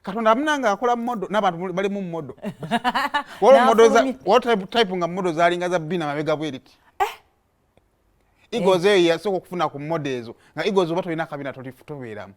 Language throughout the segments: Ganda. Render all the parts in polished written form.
Katonda munanga akola modo n'abantu bali mu modo. Wolo modo za what type nga modo zalinga za bina mabega bweriti. Igoze yasoko kufuna ku modezo. Nga igoze bato ina kabina tobeeramu.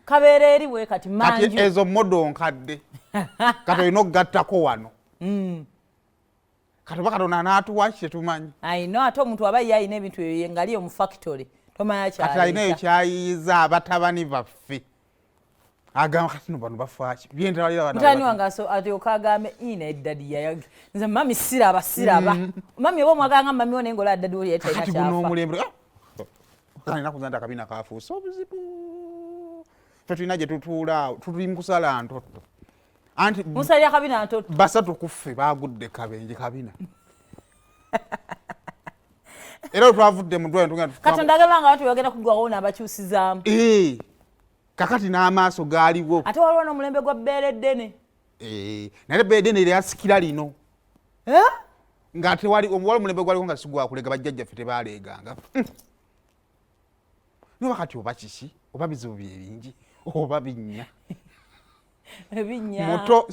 Kabeere eri bwe kati manju. Kati ezo modo nkadde. Kato ino gattako wano. Kato bakatona n'atuwa kyetumanyi. Ayino ate omuntu aba yayina ebintu ebyo ngali mu factory. Tomanya kyali. Kati ayina ekyayiza abatabani baffe. Agamba kati no bano bafaachi. Byentwalira bana. Mutani wangaso atyoka agambe ina eddadi yayo. Nze mami siraba. Mami obo mwaganga mami one ngola eddadi oli yetaina kyafa. Kati guno omulembe. Kati nakuzanda kabina kafuusa obuzibu. Tulina gye tutuula tuli mukusala ntoto. Anti musalya kabina ntoto. Basatu kuffe baagudde kabenje kabina. Era twavudde mu ddwaliro tugenda Katonda ndagamba abantu bagenda kugwawo n'abakyusizaamu. Kakati n'amaaso gaaliwo. Ate waliwo n'omulembe gwa bbeere ddene. Naye bbeere ddene lyasikira lino. Nga tewali omulembe gwaliwo nga sigwa kulega bajjajjaffe tebaaleeganga. Noba kati oba kiki oba bizibu bingi oba binnya. Ebinnya. Muto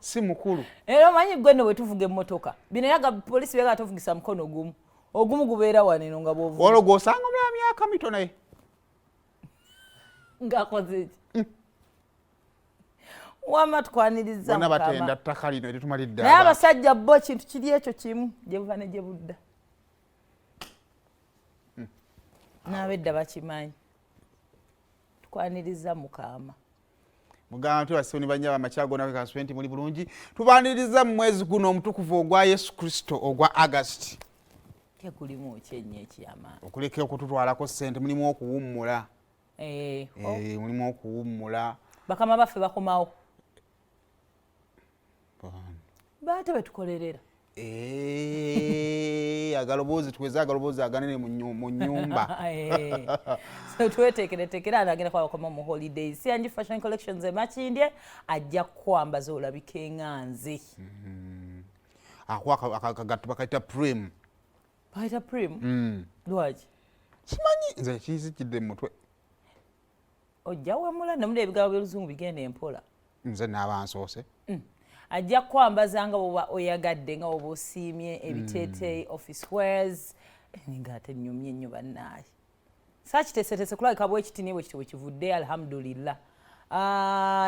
si mukulu. Era omanyi gwe nno bwe tuvuga emmotoka. Bino yaga poliisi beega tuvugisa mukono gumu. Ogumu gubeera wano eno nga bw'ovuga. Olwo gw'osanga omulala myaka mitono. Ngakoze ki? Wama tukwaniriza Mukama. Bonna batenda ttaka lino eritumalidde. Naye abasajja bo kintu kiri ekyo kimu gye buva ne gye budda. N'abedda bakimanyi. Tukwaniriza Mukama. Mugamba tubasoni banyaba makyago nawe kaswenti muli bulungi. Tubaniriza mu mwezi guno omutukuvu ogwa Yesu Kristo ogwa August. Tekulimu ekyenyi eky'amaanyi. Okuleka okututwalako ssente mulimu okuwummula. Mulimu okuwummula. Bakama baffe bakomawo. Baate betukolerera. Agaloboozi tuweze agaloboozi aganene mu nnyumba. So tweteekereteekera agenda kwakoma mu holidays. Siyanji fashion collections emakindye ajja kwambaza olabika enganzi. Akagatto bakaita prim. Bakaita prim? Lwaki? Simanyi nze kizikidde mu mutwe. Ojja wemula namuli ebigambo by'oluzungu bigenda empola. Nze n'abansoose. Ajja kwambaza nga bw'oba oyagadde nga bw'oba osiimye ebiteeteeyi office wears ng'ate nnyumye ennyo bannaaye. Saakiteeseteese kulabika bwekiti naye bwekiti bwe kivudde alhamdulillah.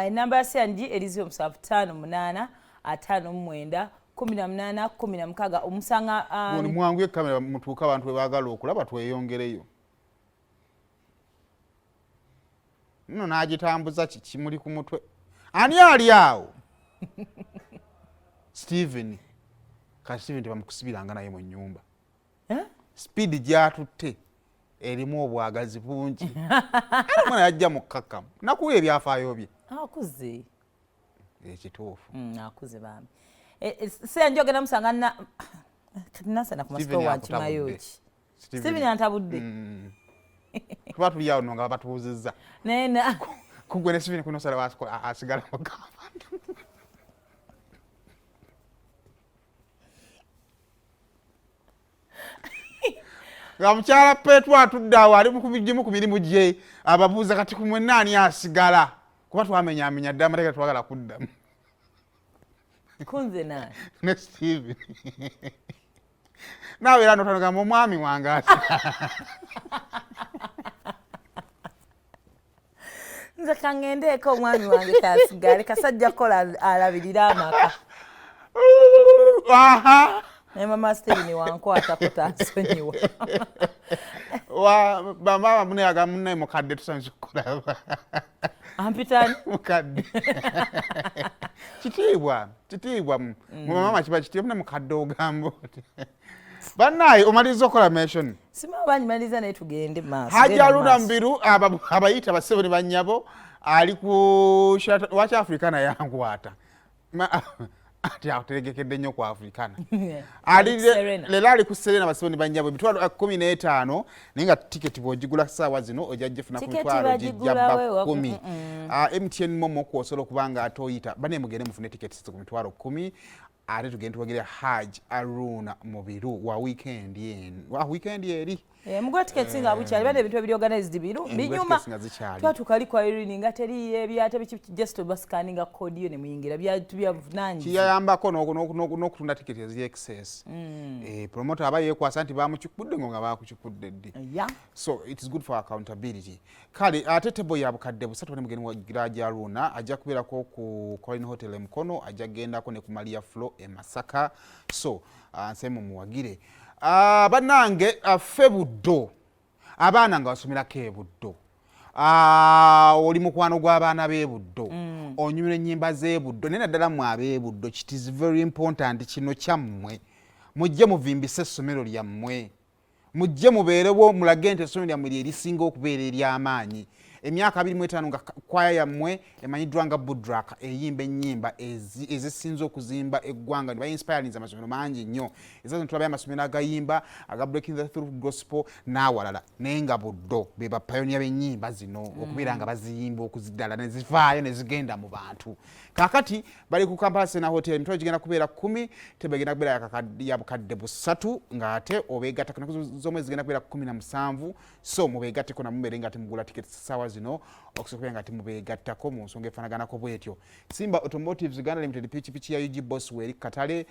Ennamba ya Siyanji eri 0758 59 18 16 omusanga mwangu ekamera mutuuka abantu bwe baagala okulaba tweyongereyo. Nno n'agitambuza kiki muli ku mutwe. Ani ali awo? Steven. Kati Steven tebamukusibiranga naye mu nnyumba. Speed gyatutte erimu obwagazi bungi. Era mwana yajja mu kkakkamu. Nakuwa ebyafaayo bye. Akuze. Ekituufu. Akuze bambi. Siyanji ogenda musanga kati nasana ku masiko wa Kimayo ki. Steven antabudde. Tuba tuli awo nga batubuuzizza. Nena. Kugwe ne Steven kuno sala asigala mu kabantu. Nga mukyala Petro atudde awo ali mu mirimu gye ababuuza kati ku mwenna ani asigala kuba twamenyaamenya dda amateeka twagala kuddamu. Kunze naye. Ne Steven. Naawe era notagamba omwami wange nze kangendeeko omwami wange kasigale kasajja kukola alabirira amaka. Ne mama Steven wankwata kutansonyiwa. Bamama mune agamunne mukadde tusanze kukolaba. Ampitani? Mukadde. Kitiibwa. Mama kiba kitiibwa mune mukadde ogamba oti. Bannaye omaliza okola mention. Sima banyimaliza naye tugende maaso. Hajja Luna Mbiru abayita basebo ne bannyabo ali ku wacha Africana yankwata. Ati ategekedde nnyo ku Africana. Ali lero ali ku Serena basebo ne bannyabo bitwalo 15 naye nga tiketi bw'ogigula ssaawa zino ojja gifuna ku mitwalo gijja ba 10. MTN Momo kw'osobola okubanga atoyita bane mugende mufune tiketi ku mitwalo 10. Ate tugenda tuwagira Hajj Aruna Mubiru wa weekend eri mugwa tickets nga bukyali bade ebintu ebiri organized binyuma tukali kwa Irene nga teri ebyate just bascanninga code yo ne muyingira byavunanyi kiyayambako n'okutunda ticket ezi excess promoter abaye kwasa nti bamukikudde nga bakukikudde ddi so it is good for accountability kale ate tebo ya bukadde busatu ne mugeni wa Giraja Runa ajja kubeerako ku Colin Hotel Mukono ajja gendako ne ku Maria Flow e Masaka so nsemu muwagire banange ffe buddo abaana nga basomerako ebuddo oli mukwano gw'abaana b'ebuddo onyumira ennyimba z'ebuddo naye naddala mu ab'ebuddo it is very important kino kyammwe mujje muvimbise essomero lyammwe mujje mubeerewo mulage nti essomero lyammwe lye lisinga okubeera ery'amaanyi emyaka 25 nga kwaya yammwe emanyiddwa nga Budrak eyimba ennyimba ezisinza okuzimba eggwanga ne bayinspirinze amasomero mangi nnyo ezazo tulabayo amasomero agayimba aga Breaking the Through Gospel n'awalala naye nga buddo be bapayoniya b'ennyimba zino okubeera nga baziyimba okuziddala ne zivaayo ne zigenda mu bantu kakati bali ku Kampala Sena Hotel emitwalo gigenda kubeera 10 tebe egenda kubeera ya bukadde busatu ng'ate obeegatta zomwe zigenda kubeera 17 so mubeegatteko namubeere nga temugula tiketi sawa zino okusobola nga temubeegattako mu nsonga efaanaganako bwetyo Simba Automotives Uganda Limited pichipichi ya UG Boss weri katale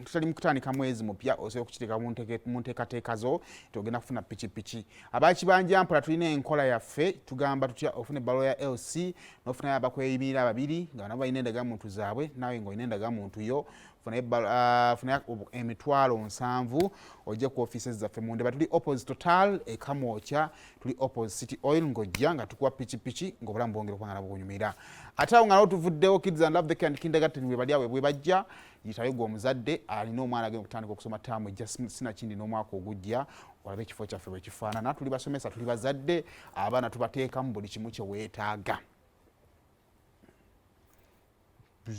tutali mu kutandika mwezi mupya osobola okukiteeka mu nteekateeka zo togenda kufuna pichipichi abakibanja mpola tulina enkola yaffe tugamba tutya ofune balo ya LC n'ofuna abakweyimirira babiri nga nabo balina endagamuntu zaabwe nawe ng'olina endagamuntu yo funa emitwalo 7 ojja ku offices zaffe mu Ndeba tuli opposite Total ekamwokya tuli opposite City Oil ng'ojja nga tukuwa pichipichi ng'obulamu bwongera okuba nga nabwo bunyumira ate awo nga nawo tuvuddewo Kids and Love the Care and Kindergarten bwe bali awe bwe bajja yitayo gwe omuzadde alina omwana agenda okutandika okusoma taamu ejja sinakindi n'omwaka ogujja olabe ekifo kyaffe bwe kifaanana tuli basomesa tuli bazadde abaana tubateekamu buli kimu kye weetaaga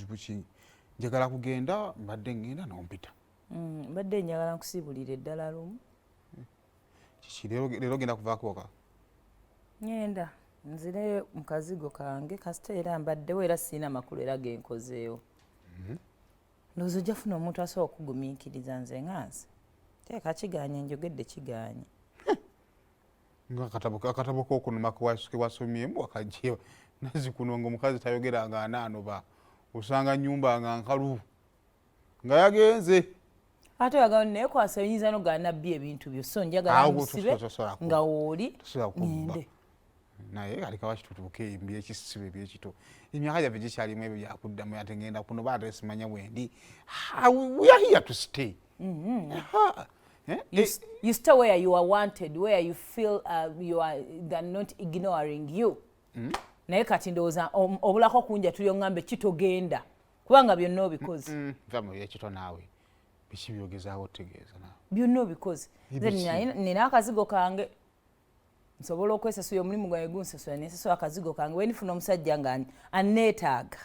buki njagala kugenda mbadde ngenda n'ompita mbadde njagala nkusibulira eddala lumu kiki leero genda kuvaako waka ngenda nzire mu kazigo kange kasita era mbaddewo era siina makulu era genkozeewo ndowooza ojja funa omuntu asobola okugumiikiriza nze nganze teeka kiganye njogedde kiganye nga akatabo k'okunuma kewasomyemu wakajje nazikuno ng'omukazi tayogeranga anaanoba osanga nnyumba nga nkalu nga yagenze ate yagala naye kwasa oyinza n'ogala nabbi ebintu byo so njagala musibe nga wooli ngende naye alikawa kitutuuke embi ekisibe ebyekito emyaka gyaffe gikyalimu ebyo byakuddamu ate ngenda kuno baate simanya bwendi we are here to stay you stay where you are wanted where you feel they're not ignoring you naye kati ndowooza obulako kunja tuli oŋŋambe kitogenda kubanga byonna obikozi vamu ekito naawe biki byogezaawo otegeeza naawe byonna obikozi nina akazigo kange nsobola okwesasula omulimu gwange gunsasula nesasula akazigo kange wenifuna omusajja nga anneetaaga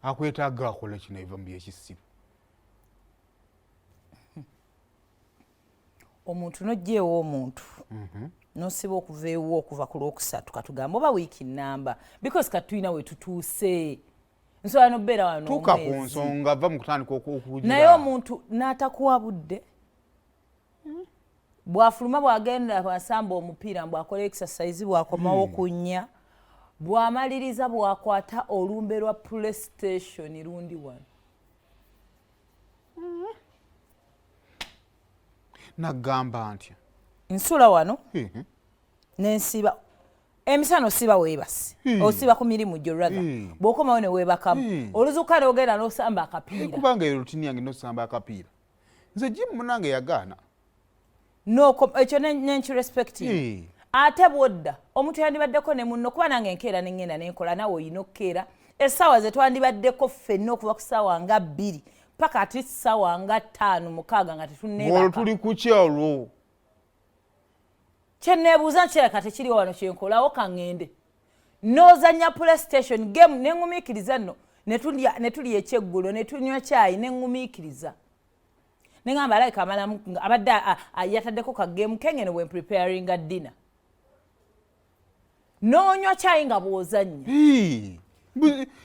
akwetaaga akola kino ebiva mu byekisibu omuntu n'oggyeewo omuntu nosiba okuva ewo okuva ku Lwokusatu katugamba oba wiiki nnamba because katulina we tutuuse nsobola n'obeera wano tuuka ku nsonga va mu kutandika okuwugira naye omuntu n'atakuwabudde bw'afuluma bw'agenda bw'asamba omupiira bw'akola exercise bw'akomawo kunnya bw'amaliriza bw'akwata olumbe lwa PlayStation lundi wano nagamba ntya nsula wano nensiba emisana osiba weebasi osiba ku mirimu gyo rather bw'okomawo ne weebakamu oluzuuka n'ogenda n'osamba akapiira kubanga eyo rutini yange n'osamba akapiira nze jimu munange yagaana ekyo nenkirespecting ate bwodda omuntu yandibaddeko ne munno kuba nange enkeera nengenda nenkola nawe oyina okukeera essaawa ze twandibaddeko ffenna okuva ku ssaawa nga 2 paka ati ssaawa nga 5-6 nga tetunneebaka tuli ku kyalo kyenneebuuza nkireka tekiri wano kyenkolawo kaŋŋende n'ozannya PlayStation game neŋŋumiikiriza nno ne tuli ekyeggulo ne tunywa kyayi neŋŋumiikiriza neŋŋamba alayika amalamu abadde yataddeko ka game kengene bwe preparinga dinner n'onywa kyayi nga bw'ozannya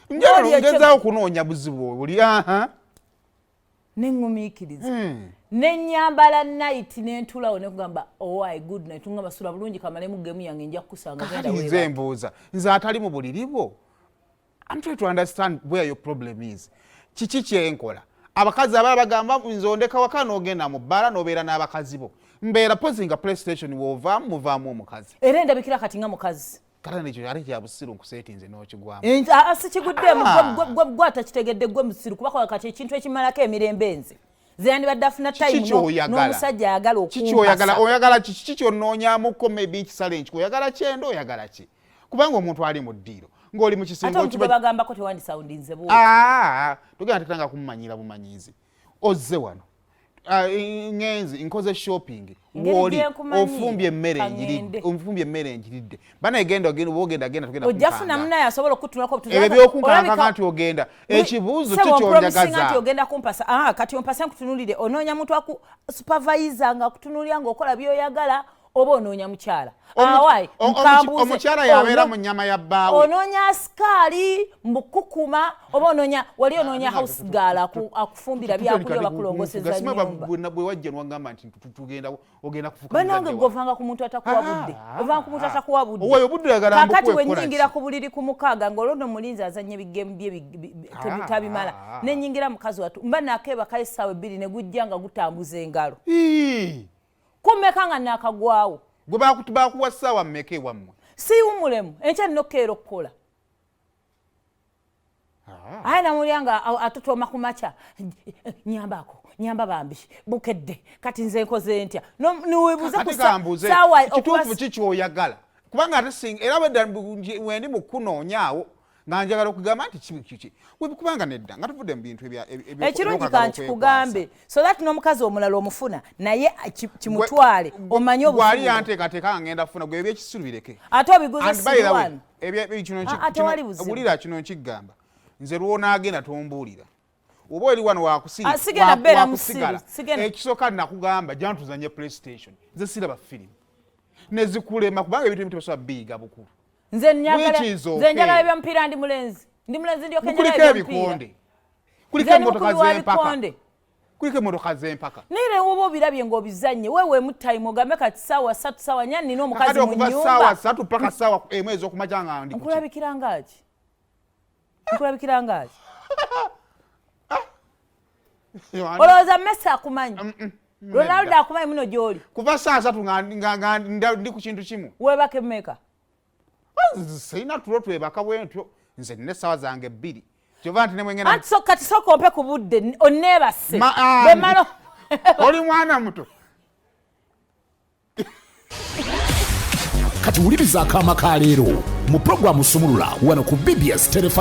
njagala ngezaawo kunoonya buzibu oli neŋŋumiikiriza Nenyambala night nentulawo ne kugamba oh I good night ngamba sula bulungi kamale mu gemu yange nja kusanga genda wewe. Nze mbuuza nze atali mu buliribo. I'm trying to understand where your problem is. Kiki kyenkola. Abakazi ababa bagamba nze ondeka waka n'ogenda mu bbala n'obeera n'abakazi bo. Mbeera pozinga PlayStation wovaamu muvaamu omukazi. Era ndabikira kati nga mukazi. Kala nekyo ali kya busiru nkusetinze n'okigwamu. Asikiguddemu gwe atakitegedde gwe musiru kuba kati ekintu ekimalako emirembe enze. Zeyandi badafuna time n'omusajja ayagala okumpasa. Kiki oyagala kiki ky'onoonyaamuko maybe ekisale nkiko oyagala kyendo oyagala ki? Kubanga omuntu ali mu ddiiro ng'oli mu kisingo kiba bagambako tewandisoundinze buuti. Tugenda tetanga kumumanyira bumanyizi. Ozze wano. Ngenzi nkoze shopping woli ofumbye emmere enjiridde bana egenda ogenda tugenda ojafuna muna yasobola okutunako ebyo byokunkanga kanti ogenda ekibuuzo kikyonjagaza nti ogenda kumpasa kati ompasa nkutunulire onoonya muntu aku supervisor nga kutunulira ng'okola byoyagala oba onoonya mukyala awai nkambuuze omukyala yabeera mu nnyama ya bbaawe onoonya asikaali mbukukuma oba onoonya house girl akufumbira byakulya bakulongoseza nnyumba bwe wajja nwagamba nti ogenda kufuka banange govanga ku muntu atakuwa budde ovanga ku muntu atakuwa budde oyo budde yagala kakati wennyingira ku buliri ku mukaaga ng'olwono mulinzi azannya ebigemu bye tabimala nenyingira mukazi watu mba nakeeba kayisaawe bbiri ne gujja nga gutambuza engalo kumeka nga nakagwawo gwe bakuwa ssaawa mmeka ewammwe siwumulemu enkya nina okukeera okukola aye namulya nga atotoma ku makya nyamba bambi bukedde kati nze nkoze ntya niweebuuze kusaawa kituufu ki kyoyagala kubanga ate era wendi mukunoonyaawo nga njagala okugamba nti kiki kubanga nedda nga tuvudde mu bintu ekirungi kankikugambe so that n'omukazi omulala omufuna naye kimutwale omanye obwali yanteekateeka nga ngenda kufuna gwe ebyekisiru bireke ate obiguze siruwano owulira kino nkigamba nze lwonaagenda tombuulira oba eri wano wakusigala ekisooka nakugamba jantuzanye PlayStation nze siraba firimu nezikulema kubanga ebintu ebitebasobola biiga bukulu nze njagala ebyomupiira ndi mulenzi kuliko ebikonde kuliko emmotoka z'empaka naye woba obirabye ng'obizannye wewe mutime ogambe kati ssaawa 3 ssaawa 4 nina omukazi mu nnyumba ssaawa 3 paka ssaawa emwezi okumakya nga ndi nkulabikira ngaki olowooza Messi akumanyi Ronaldo akumanyi muno gy'oli kuva saa 3 nga ndi ku kintu kimu weebaka emmeka sirina tulo twebaka bwentyo nze nina essaawa zange 2 kyova nti nemwengena anti kati sooka ompe ku budde onneebase bwemala oli mwana muto kati wuliriza akaama ka leero mu puroguramu Sumulula wano ku BBS